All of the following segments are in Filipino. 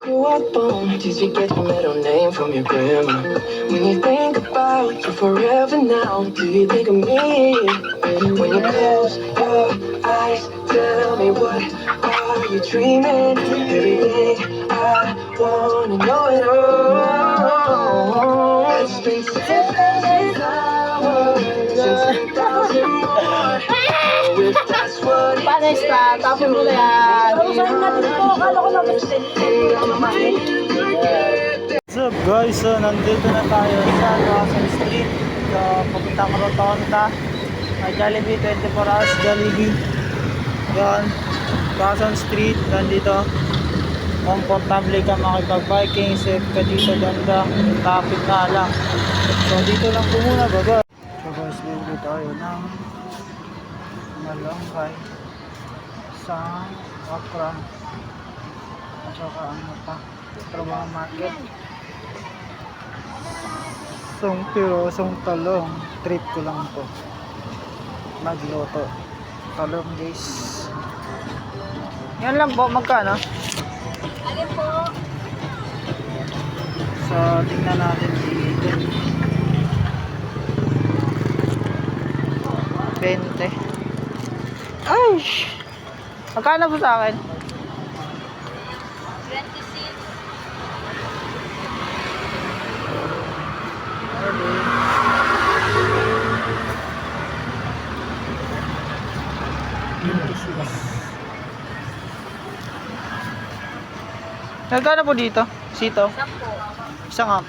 You are born, did you get your middle name from your grandma? When you think about you forever now, do you think of me? When you close your eyes, tell me what are you dreaming? Everything I wanna know it all. It's been 10,000 hours and 10,000 more. Oh, if that's what it Paano takes. start? Tapos mo na yan. Parusahan natin po. Akala ko lang kasi What's up guys? So nandito na tayo sa Quezon Street. So papuntang Rotonda, Jollibee, 24 hours Jollibee. Yan, Quezon Street. Nandito komportable ka makipag-biking, safe ka dito, ganda, traffic na lang. So dito lang po muna, baba. So guys, bibili tayo ng malunggay, isang okra, at saka ano pa, trabaho market. Isang pirosong talong, treat ko lang po magluto. Talong guys, yan lang po. Magkano? Alin po? So tingnan natin dito, 20. Ay, magkano po sa akin? 26. Magkano po dito? Sito? 10 po. Isang up.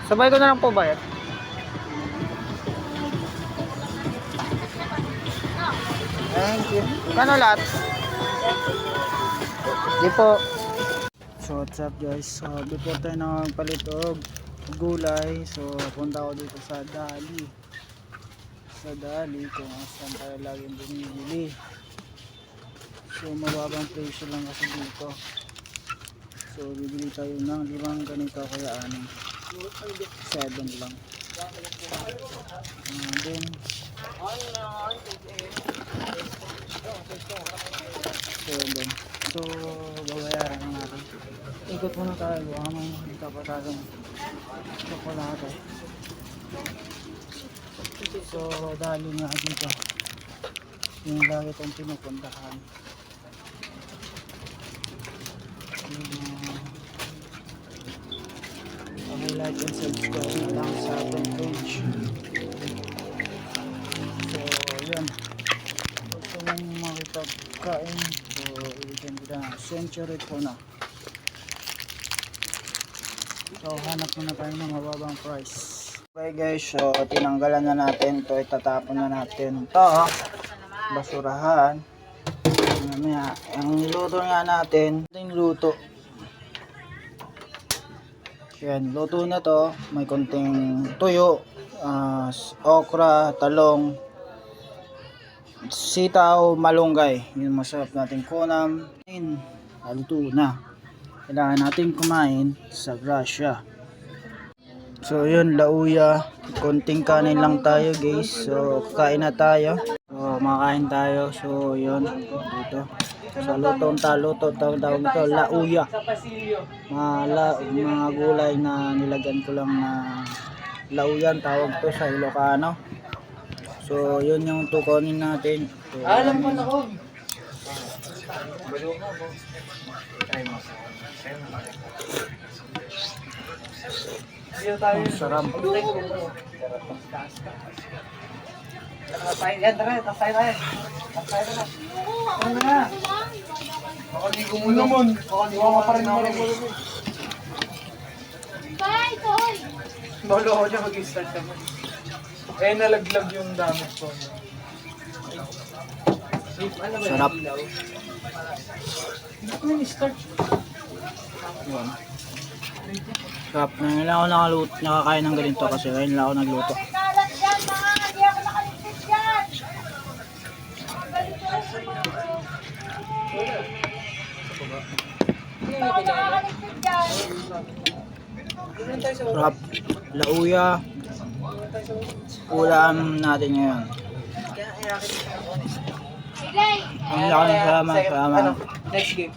Sabay ko na lang po bayad. Thank you. Kano lahat? Di po. So what's up guys? So before tayo nagpalit og gulay, so punta ako dito sa Dali. Sa Dali kung saan tayo laging bumibili. So mababang presyo lang kasi dito. So bibili tayo ng 5 ganito kaya 6. 7 lang. Then 7. So babayaran na natin. Ikot muna tayo. Baka may makita pa tayong chocolate. So dali nga dito. Yung lagi itong pinupuntahan. Okay, like and subscribe na lang sa ating page. So yan, gusto mong makipagkain, so ibigyan kita ng century po na. So hanap muna tayo ng mababang price. Okay guys, so tinanggalan na natin ito, itatapon na natin ito, basurahan. Mamaya, ang niluto nga natin, ito yung luto. Yan, luto na to. May konting tuyo, okra, talong, sitaw, malunggay. Yung masarap nating kunam. Luto na. Kailangan natin kumain sa grasya. So yun, lauya. Konting kanin lang tayo guys. So kain na tayo. So makain tayo. So yun, dito. Sa lutong taluto, tawag nito, lauya. Mga gulay na nilagyan ko lang na lauyan, tawag to sa Ilocano. So yun yung tukonin natin. So, alam mo na ko. Ang sarap. Tayo yan, tayo tayo. Ano na? Makaligo mo naman. Makaligo mo pa rin naman. Bye, Toy! Lolo ko dyan mag-start naman. Eh, nalaglag yung damit ko. Sarap. Bakit mo ni-start? Yun. Sarap. Ngayon lang ako nakakain ng ganito kasi ngayon lang ako nagluto. Kalat dyan, mga! Hindi ako nakaligpit dyan! Hindi ako nakakaligpit dyan! Sarap. Lauya. Ulam natin ngayon. Sige! Ang laki ng salamat. Next game.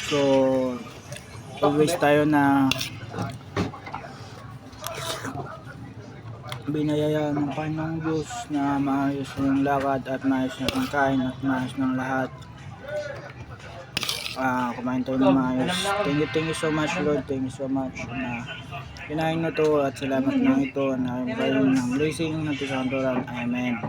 So, always tayo na binayayaan ng Panginoong Diyos na maayos ng lakad at maayos ng kain at maayos ng lahat. Kumain tayo ng maayos. Thank you so much Lord. Thank you so much na kinain na to at salamat na ito na kayo ng blessing ng Tisantoran. Amen.